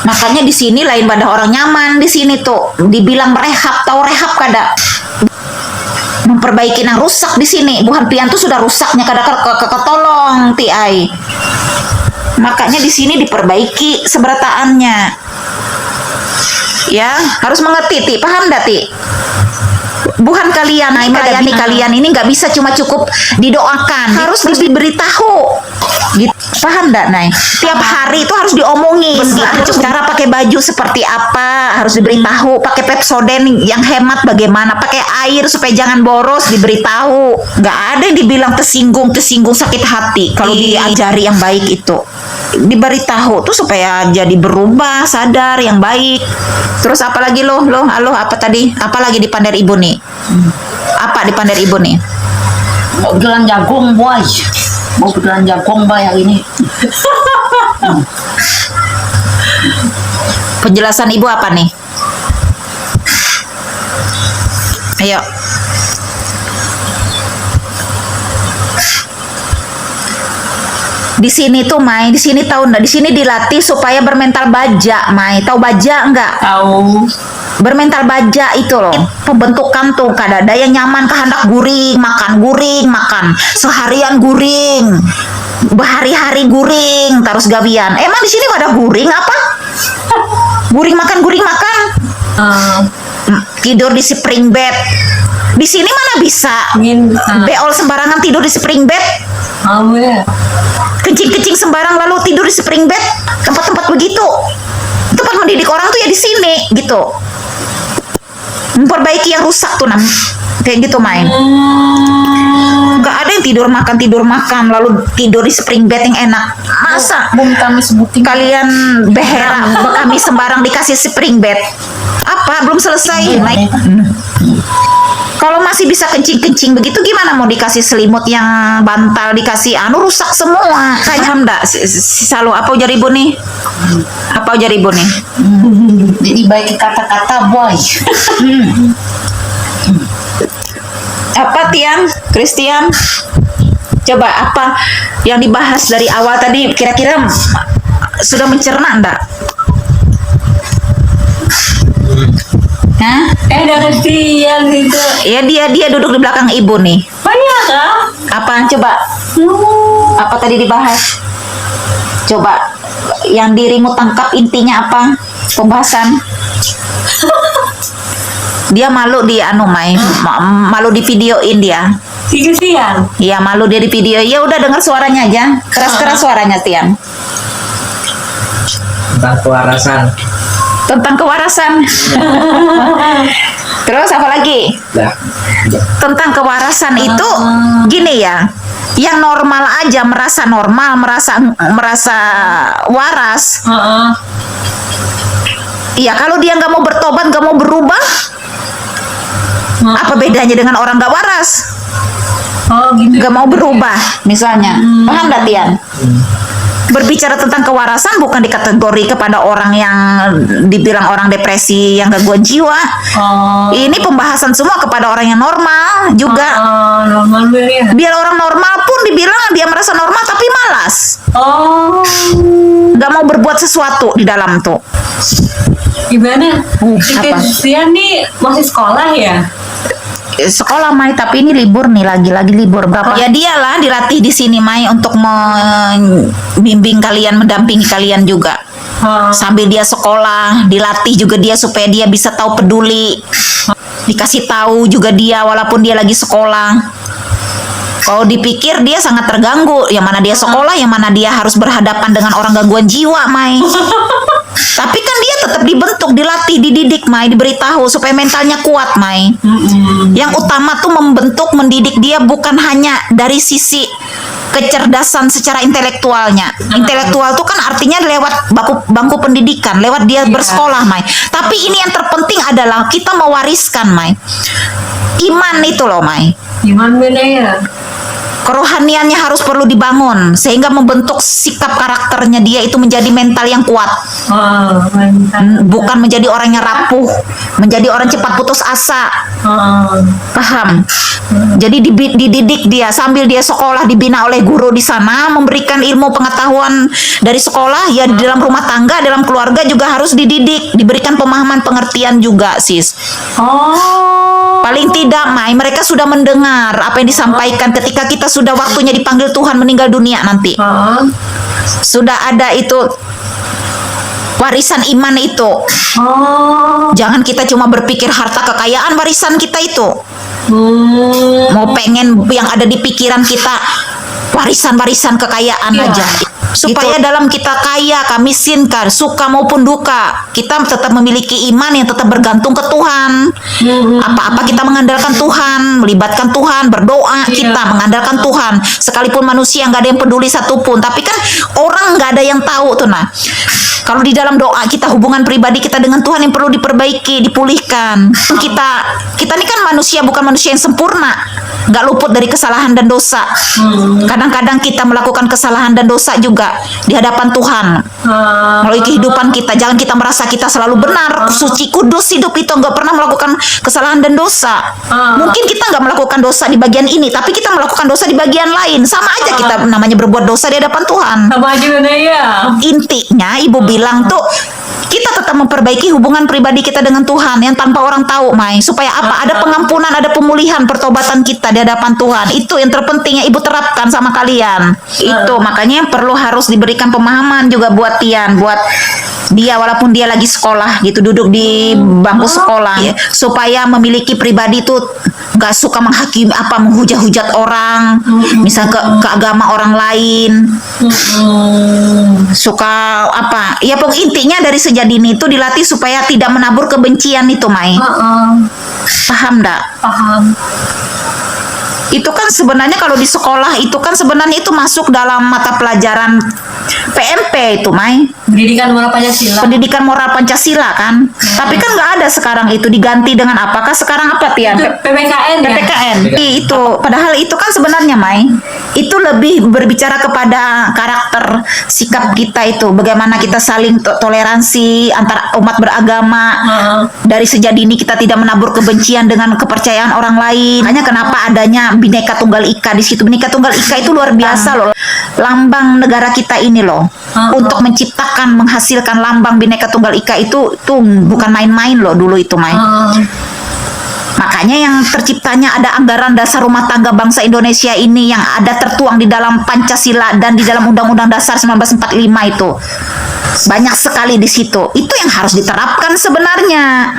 Makanya di sini lain pada orang nyaman di sini tuh dibilang rehab, tahu rehab kada? Memperbaiki yang rusak di sini. Buhan pian tuh sudah rusaknya kada ketolong ti ai. Makanya di sini diperbaiki seberataannya. Ya, harus mengerti ti, paham dah ti? Bukan kalian melayani kalian ini nggak bisa cuma cukup didoakan, harus diberitahu. Gitu. Paham nggak, Nay? Tiap hari itu harus diomongin. Gitu. Cara pakai baju seperti apa harus diberitahu. Pakai Pepsodent yang hemat bagaimana. Pakai air supaya jangan boros diberitahu. Nggak ada yang dibilang tersinggung sakit hati kalau diajari yang baik itu. Diberitahu tuh supaya jadi berubah, sadar yang baik. Terus apalagi lo apa tadi? Apalagi di Pandar Ibu nih? Apa di Pandar Ibu nih? Mau jualan jagung, boy. Mau jualan jagung, boy, yang ini. Penjelasan Ibu apa nih? Ayo. Di sini tuh Mai, di sini tahu nggak? Di sini dilatih supaya bermental baja, Mai. Tahu baja nggak? Tahu. Bermental baja itu loh. Pembentukan tuh kada ada yang nyaman kehendak guring, makan seharian guring. Berhari-hari guring terus gawian. Emang di sini ada guring apa? Guring makan. Tidur di spring bed. Di sini mana bisa? Beol sembarangan tidur di spring bed. Kencing sembarang lalu tidur di spring bed. Tempat-tempat begitu. Tempat mendidik orang tuh ya di sini gitu. Memperbaiki yang rusak tuh kayak gitu main. Gak ada yang tidur makan lalu tidur di spring bed yang enak. Masa kami sebutin kalian beherak kami sembarang dikasih spring bed? Apa belum selesai naik? Kalau masih bisa kencing begitu gimana mau dikasih selimut yang bantal, dikasih rusak semua. Paham enggak? Selalu apa ujar Ibu nih? Apa ujar Ibu nih? Jadi baik kata-kata, boy. Apa Tian? Christian? Coba apa yang dibahas dari awal tadi kira-kira sudah mencerna enggak? Hah? Ada Christian gitu. Ya dia duduk di belakang Ibu nih. Banyak kah? Apa coba? Apa tadi dibahas? Coba yang dirimu tangkap intinya apa? Pembahasan. Dia malu di Mai, malu di videoin dia. Christian. Iya malu dia di video. Ya udah dengar suaranya aja. Keras-keras suaranya Tian. Tentang kewarasan. Tentang kewarasan. Terus apa lagi? Tentang kewarasan itu gini ya. Yang normal aja merasa normal, merasa waras. Iya, kalau dia nggak mau bertobat, nggak mau berubah, apa bedanya dengan orang nggak waras? Gitu. Nggak mau berubah, misalnya. Paham nggak Tian? Berbicara tentang kewarasan bukan dikategori kepada orang yang dibilang orang depresi yang gangguan jiwa. Ini pembahasan semua kepada orang yang normal juga. Normal ya. Biar orang normal pun dibilang dia merasa normal tapi malas. Nggak mau berbuat sesuatu di dalam tuh. Gimana? Christian nih masih sekolah ya? Sekolah Mai, tapi ini libur nih, lagi libur berapa? Ya dialah dilatih di sini Mai untuk membimbing kalian, mendampingi kalian juga. Sambil dia sekolah, dilatih juga dia supaya dia bisa tahu peduli. Dikasih tahu juga dia walaupun dia lagi sekolah. Kalau dipikir dia sangat terganggu, yang mana dia sekolah, yang mana dia harus berhadapan dengan orang gangguan jiwa, Mai. Tapi kan dia tetap dibentuk, dilatih, dididik, Mai, diberitahu supaya mentalnya kuat, Mai. Yang utama tuh membentuk, mendidik dia bukan hanya dari sisi kecerdasan secara intelektualnya. Intelektual tuh kan artinya lewat bangku pendidikan, lewat dia bersekolah, Mai. Tapi ini yang terpenting adalah kita mewariskan, Mai. Iman itu loh, Mai. Iman beda ya. Kerohaniannya harus perlu dibangun sehingga membentuk sikap karakternya dia itu menjadi mental yang kuat. Bukan menjadi orang yang rapuh, menjadi orang cepat putus asa. Paham? Jadi dididik dia sambil dia sekolah, dibina oleh guru di sana, memberikan ilmu pengetahuan dari sekolah, ya di dalam rumah tangga, dalam keluarga juga harus dididik, diberikan pemahaman pengertian juga, sis. Paling tidak, Mai, mereka sudah mendengar apa yang disampaikan ketika kita sudah waktunya dipanggil Tuhan meninggal dunia nanti. Sudah ada itu warisan iman itu. Jangan kita cuma berpikir harta kekayaan warisan kita itu. Mau pengen yang ada di pikiran kita warisan kekayaan aja. Supaya dalam kita kaya, miskin, suka maupun duka, kita tetap memiliki iman yang tetap bergantung ke Tuhan. Apa-apa kita mengandalkan Tuhan, melibatkan Tuhan, berdoa kita mengandalkan Tuhan. Sekalipun manusia nggak ada yang peduli satupun, tapi kan orang nggak ada yang tahu tuh. Nah, kalau di dalam doa kita, hubungan pribadi kita dengan Tuhan yang perlu diperbaiki, dipulihkan. Kita ini kan manusia, bukan manusia yang sempurna, nggak luput dari kesalahan dan dosa. Kadang-kadang kita melakukan kesalahan dan dosa juga di hadapan Tuhan melalui kehidupan kita. Jangan kita merasa kita selalu benar, suci, kudus hidup itu, nggak pernah melakukan kesalahan dan dosa. Mungkin kita nggak melakukan dosa di bagian ini, tapi kita melakukan dosa di bagian lain. Sama aja kita namanya berbuat dosa di hadapan Tuhan. Sama aja ya. Intinya ibu bilang tuh, kita tetap memperbaiki hubungan pribadi kita dengan Tuhan yang tanpa orang tahu, Mai. Supaya apa? Ada pengampunan, ada pemulihan, pertobatan kita di hadapan Tuhan. Itu yang terpenting yang ibu terapkan sama kalian. Itu makanya perlu harus diberikan pemahaman juga buat Tian, buat dia walaupun dia lagi sekolah gitu, duduk di bangku sekolah, ya, supaya memiliki pribadi itu nggak suka menghakimi, menghujat-hujat orang, misal ke agama orang lain, suka ya pokok intinya dari sejak dini itu dilatih supaya tidak menabur kebencian itu, Mai. Paham nggak? Paham. Itu kan sebenarnya kalau di sekolah itu kan sebenarnya itu masuk dalam mata pelajaran PMP itu, Mai. Pendidikan moral Pancasila. Pendidikan moral Pancasila kan. Tapi kan nggak ada sekarang itu, diganti dengan apakah sekarang apa, Tian? PPKN. PPKN. Itu padahal itu kan sebenarnya, Mai, itu lebih berbicara kepada karakter sikap kita itu, bagaimana kita saling toleransi antar umat beragama. Dari sejak dini kita tidak menabur kebencian dengan kepercayaan orang lain. Makanya kenapa adanya Bhinneka Tunggal Ika di situ. Bhinneka Tunggal Ika itu luar biasa loh. Lambang negara kita ini loh. Untuk menciptakan, menghasilkan lambang Bhinneka Tunggal Ika itu bukan main-main loh dulu itu, Mai. Makanya yang terciptanya ada anggaran dasar rumah tangga bangsa Indonesia ini yang ada tertuang di dalam Pancasila dan di dalam Undang-Undang Dasar 1945 itu. Banyak sekali di situ. Itu yang harus diterapkan sebenarnya.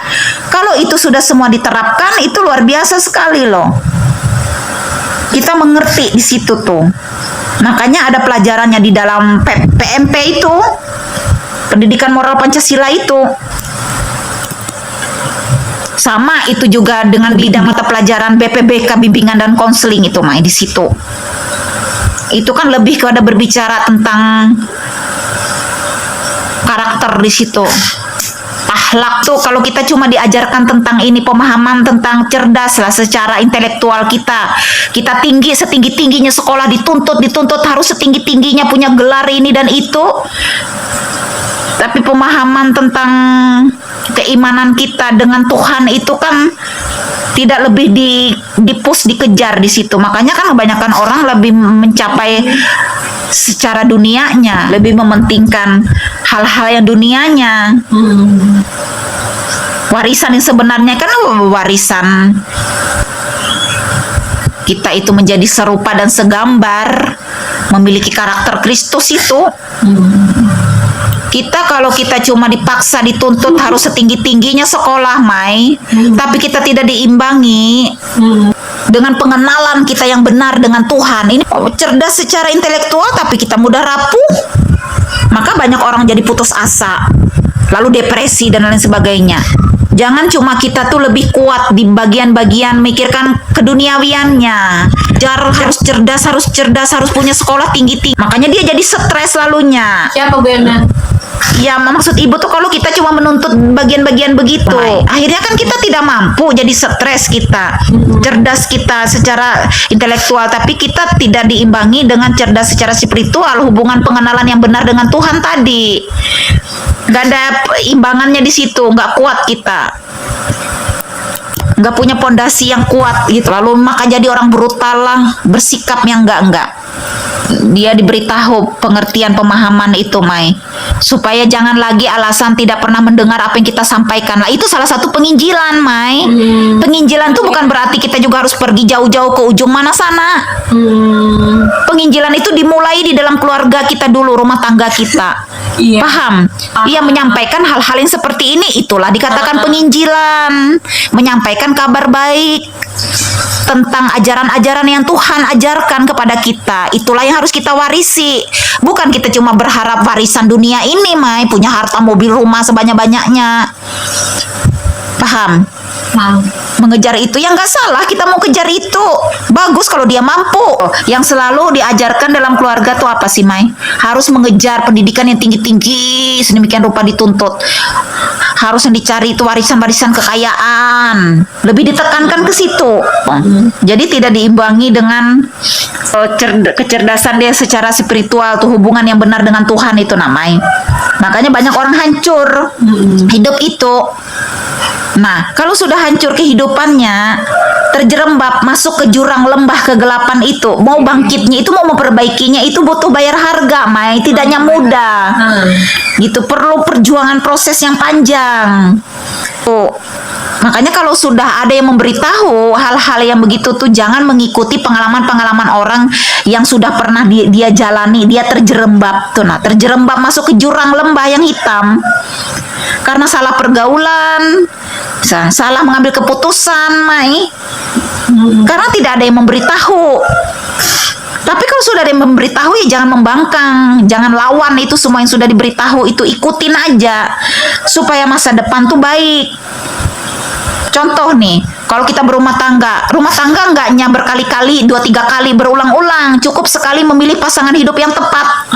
Kalau itu sudah semua diterapkan, itu luar biasa sekali loh. Kita mengerti di situ tuh. Makanya ada pelajarannya di dalam PMP itu, pendidikan moral Pancasila itu. Sama itu juga dengan bidang mata pelajaran BPBK, bimbingan dan konseling itu, Mai, di situ. Itu kan lebih kepada berbicara tentang karakter di situ. Akhlak tuh kalau kita cuma diajarkan tentang ini, pemahaman tentang cerdas lah secara intelektual kita tinggi, setinggi-tingginya sekolah, dituntut harus setinggi-tingginya punya gelar ini dan itu. Tapi pemahaman tentang keimanan kita dengan Tuhan itu kan tidak lebih dikejar di situ. Makanya kan kebanyakan orang lebih mencapai secara dunianya, lebih mementingkan hal-hal yang dunianya. Warisan yang sebenarnya kan warisan kita itu menjadi serupa dan segambar, memiliki karakter Kristus itu. Kita kalau kita cuma dipaksa, dituntut harus setinggi-tingginya sekolah, Mai, tapi kita tidak diimbangi dengan pengenalan kita yang benar dengan Tuhan. Ini cerdas secara intelektual tapi kita mudah rapuh. Maka banyak orang jadi putus asa, lalu depresi dan lain sebagainya. Jangan cuma kita tuh lebih kuat di bagian-bagian mikirkan keduniawiannya. Harus cerdas, harus punya sekolah tinggi-tinggi. Makanya dia jadi stres lalunya. Siapa Bu Yana? Ya, maksud ibu tuh kalau kita cuma menuntut bagian-bagian begitu, akhirnya kan kita tidak mampu, jadi stres kita, cerdas kita secara intelektual, tapi kita tidak diimbangi dengan cerdas secara spiritual, hubungan pengenalan yang benar dengan Tuhan tadi. Gak ada imbangannya di situ, nggak kuat kita. Nggak punya pondasi yang kuat gitu. Lalu maka jadi orang brutal lah, bersikap yang enggak. Dia diberitahu pengertian pemahaman itu, Mai, supaya jangan lagi alasan tidak pernah mendengar apa yang kita sampaikan. Lah itu salah satu penginjilan, Mai. Penginjilan itu bukan berarti kita juga harus pergi jauh-jauh ke ujung mana sana. Penginjilan itu dimulai di dalam keluarga kita dulu, rumah tangga kita. Iya. Paham? Ia menyampaikan hal-hal yang seperti ini, itulah dikatakan penginjilan. Menyampaikan kabar baik tentang ajaran-ajaran yang Tuhan ajarkan kepada kita. Itulah yang harus kita warisi. Bukan kita cuma berharap warisan dunia ini, Mai, punya harta, mobil, rumah sebanyak-banyaknya. Paham? Mengejar itu yang nggak salah, kita mau kejar itu bagus kalau dia mampu. Yang selalu diajarkan dalam keluarga tuh apa sih, Mai? Harus mengejar pendidikan yang tinggi-tinggi, sedemikian rupa dituntut. Harus yang dicari itu warisan-warisan kekayaan, lebih ditekankan ke situ. Jadi tidak diimbangi dengan kecerdasan dia secara spiritual, tuh hubungan yang benar dengan Tuhan itu namanya. Makanya banyak orang hancur hidup itu. Nah, kalau sudah hancur kehidupannya, terjerembab masuk ke jurang lembah kegelapan itu, mau bangkitnya itu, mau memperbaikinya itu butuh bayar harga, Mai. Tidaknya mudah. Gitu, perlu perjuangan proses yang panjang. Tuh. Makanya kalau sudah ada yang memberitahu hal-hal yang begitu tuh, jangan mengikuti pengalaman-pengalaman orang yang sudah pernah dia jalani, dia terjerembab tuh. Nah, terjerembab masuk ke jurang lembah yang hitam. Karena salah pergaulan, salah mengambil keputusan, Mai. Karena tidak ada yang memberitahu. Tapi kalau sudah ada yang memberitahu, ya jangan membangkang, jangan lawan itu semua yang sudah diberitahu, itu ikutin aja supaya masa depan tuh baik. Contoh nih, kalau kita berumah tangga enggaknya berkali-kali, 2-3 kali berulang-ulang, cukup sekali memilih pasangan hidup yang tepat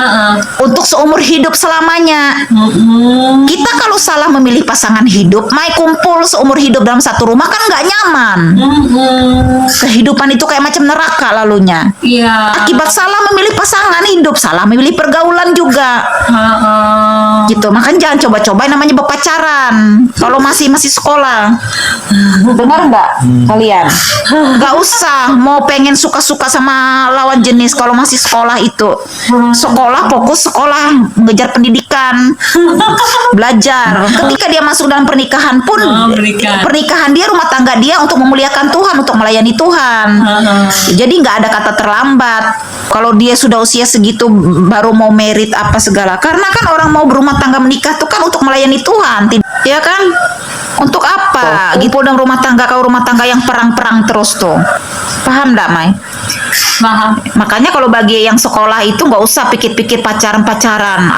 untuk seumur hidup selamanya. Kita kalau salah memilih pasangan hidup, Mai, kumpul seumur hidup dalam satu rumah kan nggak nyaman. Kehidupan itu kayak macam neraka lalunya. Akibat salah memilih pasangan hidup, salah memilih pergaulan juga. Gitu, makanya jangan coba-coba namanya berpacaran kalau masih sekolah. Dengar nggak kalian? Nggak usah mau pengen suka-suka sama lawan jenis kalau masih sekolah itu. Sekolah, fokus sekolah, mengejar pendidikan, belajar. Ketika dia masuk dalam pernikahan pun, pernikahan dia, rumah tangga dia untuk memuliakan Tuhan, untuk melayani Tuhan. Jadi nggak ada kata terlambat. Kalau dia sudah usia segitu baru mau merit apa segala. Karena kan orang mau berumah tangga menikah tuh kan untuk melayani Tuhan, ya kan? Untuk apa? Gitu dalam rumah tangga, kalau rumah tangga yang perang-perang terus tuh. Paham nggak, Mai? Paham. Makanya kalau bagi yang sekolah itu nggak usah pikir-pikir pacaran-pacaran.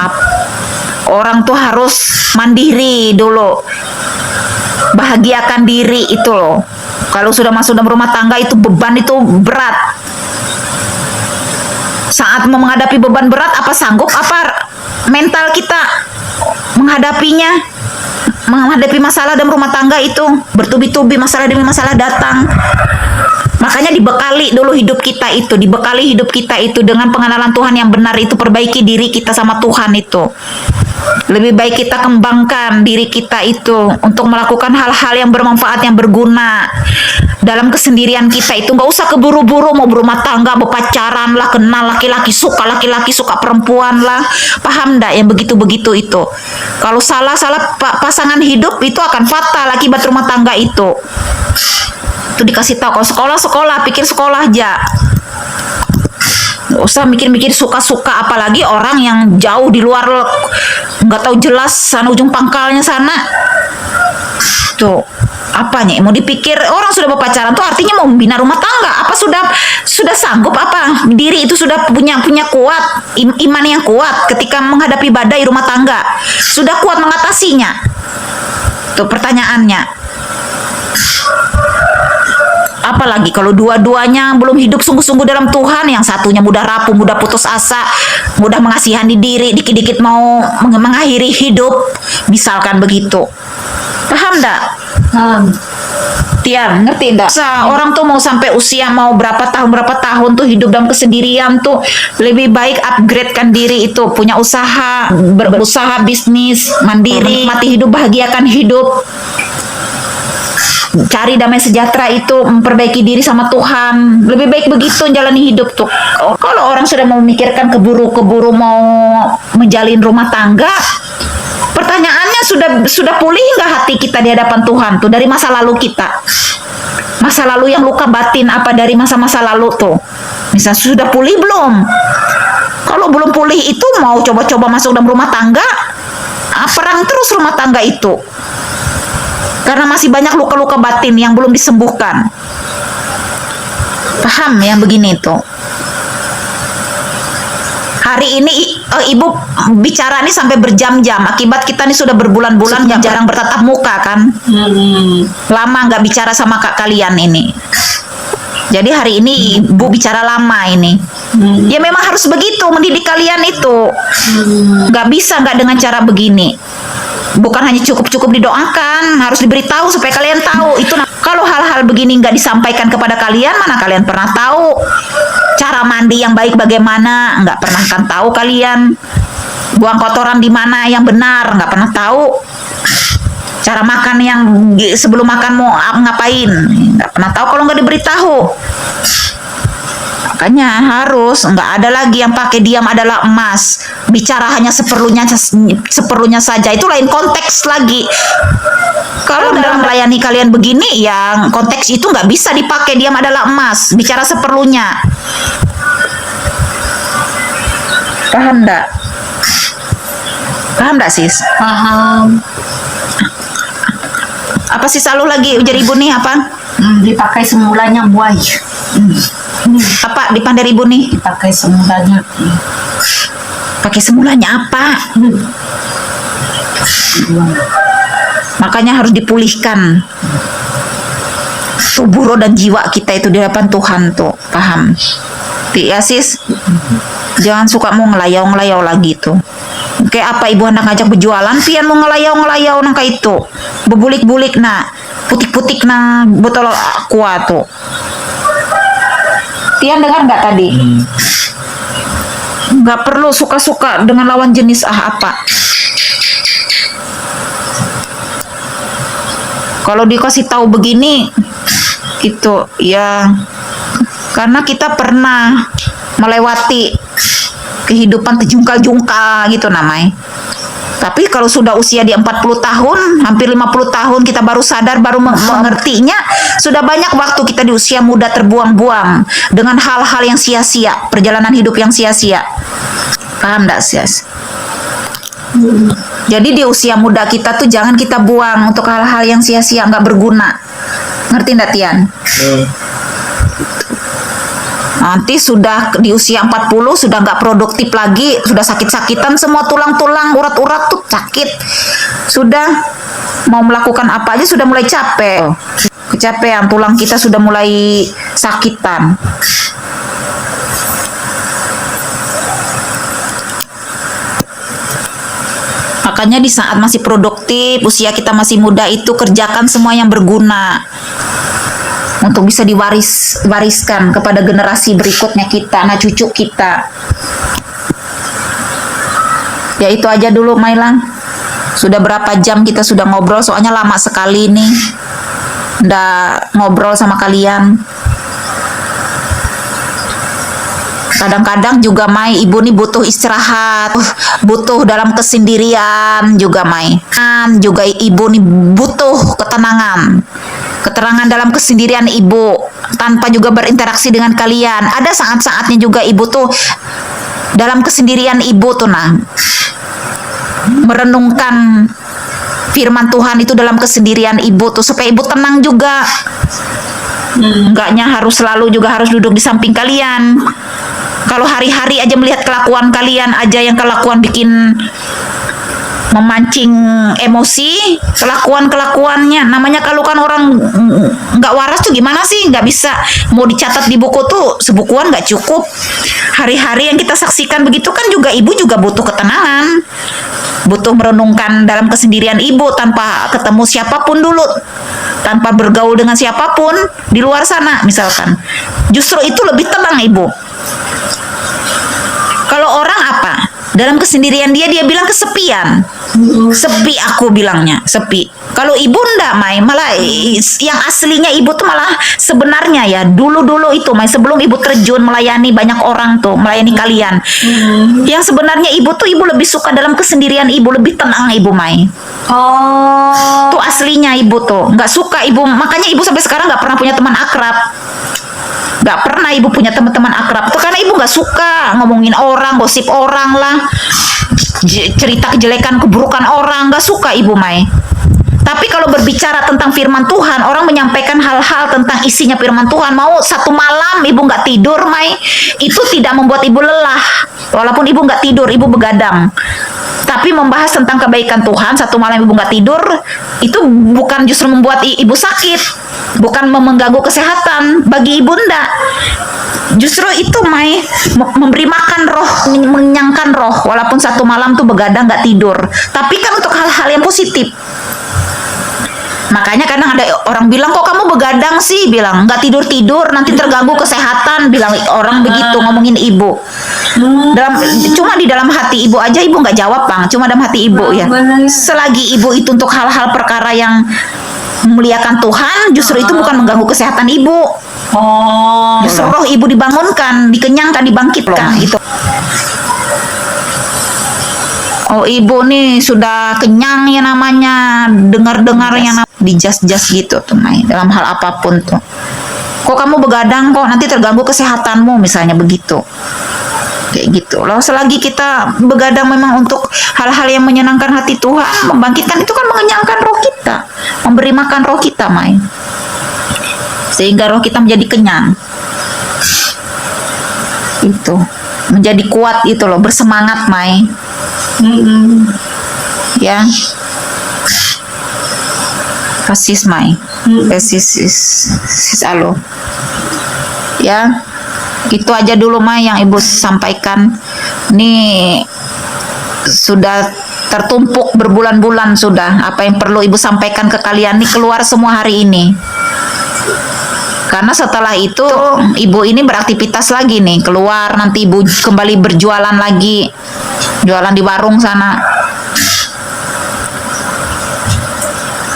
Orang tuh harus mandiri dulu. Bahagiakan diri itu loh. Kalau sudah masuk dalam rumah tangga itu beban itu berat. Saat mau menghadapi beban berat, apa sanggup apa mental kita menghadapinya? Menghadapi masalah dalam rumah tangga itu bertubi-tubi, masalah demi masalah datang. Makanya dibekali dulu hidup kita itu, dibekali hidup kita itu dengan pengenalan Tuhan yang benar itu, perbaiki diri kita sama Tuhan itu. Lebih baik kita kembangkan diri kita itu untuk melakukan hal-hal yang bermanfaat, yang berguna dalam kesendirian kita itu. Nggak usah keburu-buru mau berumah tangga, berpacaran lah, kenal laki-laki suka perempuan lah. Paham ndak yang begitu-begitu itu? Kalau salah pasangan hidup itu akan fatal akibat rumah tangga itu. Itu dikasih tahu. Kalau sekolah, pikir sekolah aja. Nggak usah mikir-mikir suka-suka, apalagi orang yang jauh di luar, nggak tahu jelas sana ujung pangkalnya sana. Tuh, apanya? Mau dipikir orang sudah berpacaran tuh artinya mau membina rumah tangga. Apa sudah sanggup apa? Diri itu sudah punya kuat, iman yang kuat ketika menghadapi badai rumah tangga. Sudah kuat mengatasinya. Tuh pertanyaannya. Apalagi kalau dua-duanya belum hidup sungguh-sungguh dalam Tuhan, yang satunya mudah rapuh, mudah putus asa, mudah mengasihani diri, dikit-dikit mau mengakhiri hidup, misalkan begitu. Paham enggak? Tian, ngerti enggak? Orang tuh mau sampai usia mau berapa tahun tuh hidup dalam kesendirian tuh lebih baik upgradekan diri itu, punya usaha, berusaha bisnis, mandiri, mati hidup, bahagiakan hidup. Cari damai sejahtera itu, memperbaiki diri sama Tuhan. Lebih baik begitu jalani hidup tuh. Kalau orang sudah mau memikirkan keburu-keburu mau menjalin rumah tangga, pertanyaannya sudah pulih nggak hati kita di hadapan Tuhan tuh dari masa lalu kita? Masa lalu yang luka batin apa dari masa-masa lalu tuh? Misal sudah pulih belum? Kalau belum pulih itu mau coba-coba masuk dalam rumah tangga, perang terus rumah tangga itu. Karena masih banyak luka-luka batin yang belum disembuhkan. Paham yang begini tuh? Hari ini ibu bicara nih sampai berjam-jam. Akibat kita nih sudah berbulan-bulan jarang bertatap muka kan. Lama nggak bicara sama kalian ini. Jadi hari ini ibu bicara lama ini. Ya memang harus begitu mendidik kalian itu. Nggak bisa nggak dengan cara begini. Bukan hanya cukup didoakan, harus diberitahu supaya kalian tahu. Itu kalau hal-hal begini nggak disampaikan kepada kalian, mana kalian pernah tahu cara mandi yang baik bagaimana? Nggak pernah kan tahu kalian. Buang kotoran di mana yang benar, nggak pernah tahu. Cara makan yang sebelum makan mau ngapain, nggak pernah tahu kalau nggak diberitahu. Makanya harus nggak ada lagi yang pakai diam adalah emas. Bicara hanya seperlunya saja. Itu lain konteks lagi. Kalau dalam melayani kalian begini, yang konteks itu nggak bisa dipakai diam adalah emas. Bicara seperlunya. Paham nggak? Paham nggak sis? Paham. Apa sih selalu lagi ujar ibu nih apa? Dipakai semulanya buay. Apa di pandai ibu nih? Dipakai semulanya. Pakai semulanya apa? Makanya harus dipulihkan tubuh, roh dan jiwa kita itu di hadapan Tuhan tuh. Paham? Ya sis, jangan suka mau ngelayau lagi tuh. Kayak apa ibu hendak ngajak berjualan, pian mau ngelayau nang kayak itu, bebulik-bulik na, putik-putik na botol aqua tuh. Tian dengar nggak tadi? Nggak perlu suka-suka dengan lawan jenis apa. Kalau dikasih tahu begini, gitu ya, karena kita pernah melewati kehidupan terjungkal-jungkal gitu namanya. Tapi kalau sudah usia di 40 tahun, hampir 50 tahun kita baru sadar, baru mengertinya, sudah banyak waktu kita di usia muda terbuang-buang dengan hal-hal yang sia-sia, perjalanan hidup yang sia-sia. Paham enggak, Sis? Jadi di usia muda kita tuh jangan kita buang untuk hal-hal yang sia-sia, nggak berguna. Ngerti enggak, Tian? Nanti sudah di usia 40 sudah nggak produktif lagi, sudah sakit-sakitan semua tulang-tulang, urat-urat tuh sakit. Sudah mau melakukan apa aja sudah mulai capek. Kecapean, tulang kita sudah mulai sakitan. Makanya di saat masih produktif, usia kita masih muda itu kerjakan semua yang berguna. Untuk bisa diwariskan kepada generasi berikutnya kita, anak cucu kita. Ya itu aja dulu Mailang. Sudah berapa jam kita sudah ngobrol, soalnya lama sekali nih nggak ngobrol sama kalian. Kadang-kadang juga Mai, ibu nih butuh istirahat, butuh dalam kesendirian juga Mai. Juga ibu nih butuh ketenangan. Keterangan dalam kesendirian ibu, tanpa juga berinteraksi dengan kalian. Ada saat-saatnya juga ibu tuh dalam kesendirian ibu tuh merenungkan firman Tuhan itu dalam kesendirian ibu tuh, supaya ibu tenang juga. Enggaknya harus selalu juga harus duduk di samping kalian. Kalau hari-hari aja melihat kelakuan kalian aja yang kelakuan bikin memancing emosi, kelakuannya. Namanya kalau kan orang nggak waras tuh gimana sih? Nggak bisa mau dicatat di buku tuh sebukuan nggak cukup. Hari-hari yang kita saksikan begitu kan juga ibu juga butuh ketenangan, butuh merenungkan dalam kesendirian ibu tanpa ketemu siapapun dulu, tanpa bergaul dengan siapapun di luar sana misalkan. Justru itu lebih tenang ibu. Kalau orang apa? Dalam kesendirian dia bilang kesepian. Sepi aku bilangnya, sepi. Kalau ibu ndak Mai, malah yang aslinya ibu tuh malah sebenarnya ya dulu itu Mai, sebelum ibu terjun melayani banyak orang tuh, melayani kalian. Yang sebenarnya ibu tuh ibu lebih suka dalam kesendirian ibu, lebih tenang ibu Mai. Oh. Tuh aslinya ibu tuh, nggak suka ibu, makanya ibu sampai sekarang nggak pernah punya teman akrab. Gak pernah ibu punya teman-teman akrab tuh karena ibu gak suka ngomongin orang, gosip orang lah, cerita kejelekan, keburukan orang, gak suka ibu Mai. Tapi kalau berbicara tentang firman Tuhan, orang menyampaikan hal-hal tentang isinya firman Tuhan, mau satu malam ibu gak tidur Mai, itu tidak membuat ibu lelah. Walaupun ibu gak tidur, ibu begadang. Tapi membahas tentang kebaikan Tuhan, satu malam ibu gak tidur, itu bukan justru membuat ibu sakit, bukan mengganggu kesehatan bagi ibu ndak. Justru itu Mai memberi makan roh, mengenyangkan roh. Walaupun satu malam tuh begadang gak tidur, tapi kan untuk hal-hal yang positif. Makanya kadang ada orang bilang, kok kamu begadang sih, bilang nggak tidur nanti terganggu kesehatan, bilang orang begitu ngomongin ibu. Cuma di dalam hati ibu aja ibu nggak jawab Bang, cuma dalam hati ibu ya. Selagi ibu itu untuk hal-hal perkara yang memuliakan Tuhan, justru itu bukan mengganggu kesehatan ibu. Justru roh ibu dibangunkan, dikenyangkan, dibangkitkan gitu. Oh ibu nih sudah kenyang ya namanya, dengar-dengar yang dijas-jas gitu tuh Mai, dalam hal apapun tuh. Kok kamu begadang, kok nanti terganggu kesehatanmu misalnya begitu. Kayak gitu loh. Selagi kita begadang memang untuk hal-hal yang menyenangkan hati Tuhan, membangkitkan, itu kan mengenyangkan roh kita, memberi makan roh kita Mai, sehingga roh kita menjadi kenyang. Itu menjadi kuat itu loh, bersemangat Mai. Ya, Pasis Mai, sis alo. Ya, itu aja dulu Mai yang ibu sampaikan. Ini sudah tertumpuk berbulan-bulan sudah. Apa yang perlu ibu sampaikan ke kalian nih keluar semua hari ini. Karena setelah itu ibu ini beraktivitas lagi nih, keluar, nanti ibu kembali berjualan lagi, jualan di warung sana.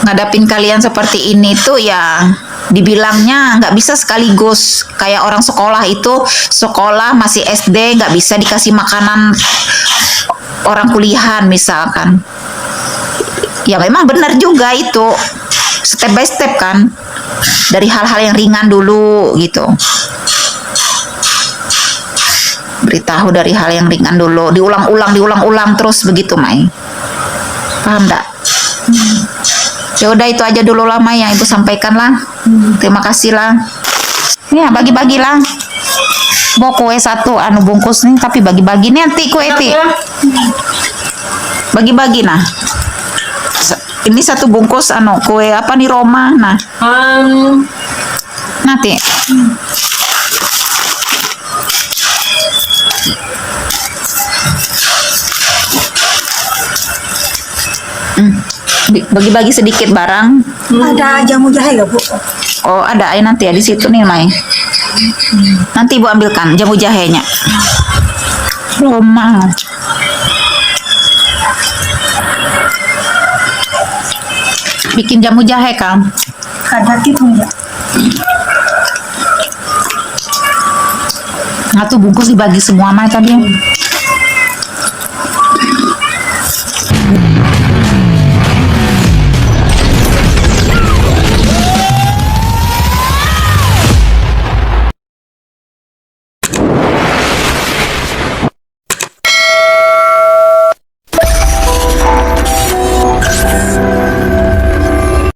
Ngadapin kalian seperti ini tuh ya dibilangnya nggak bisa sekaligus. Kayak orang sekolah itu, sekolah masih SD nggak bisa dikasih makanan orang kuliahan misalkan. Ya memang benar juga itu, step by step kan, dari hal-hal yang ringan dulu gitu, beritahu dari hal yang ringan dulu, diulang-ulang terus begitu Mai. Paham enggak? Ya udah itu aja dulu lah Mai yang ibu sampaikan lah. Terima kasih lah. Ya bagi-bagi lah. Mau kue satu anu bungkus nih, tapi bagi-bagi nih nanti kue ti. Bagi-bagi nah. Ini satu bungkus anu kue apa nih Roma nah. Nanti. Bagi-bagi sedikit barang. Ada jamu jahe gak Bu? Oh ada, nanti ya di situ nih Mai. Nanti ibu ambilkan jamu jahenya. Roma. Bikin jamu jahe kan? Ada gitu ya. Nah tuh bungkus dibagi semua Mai tadi.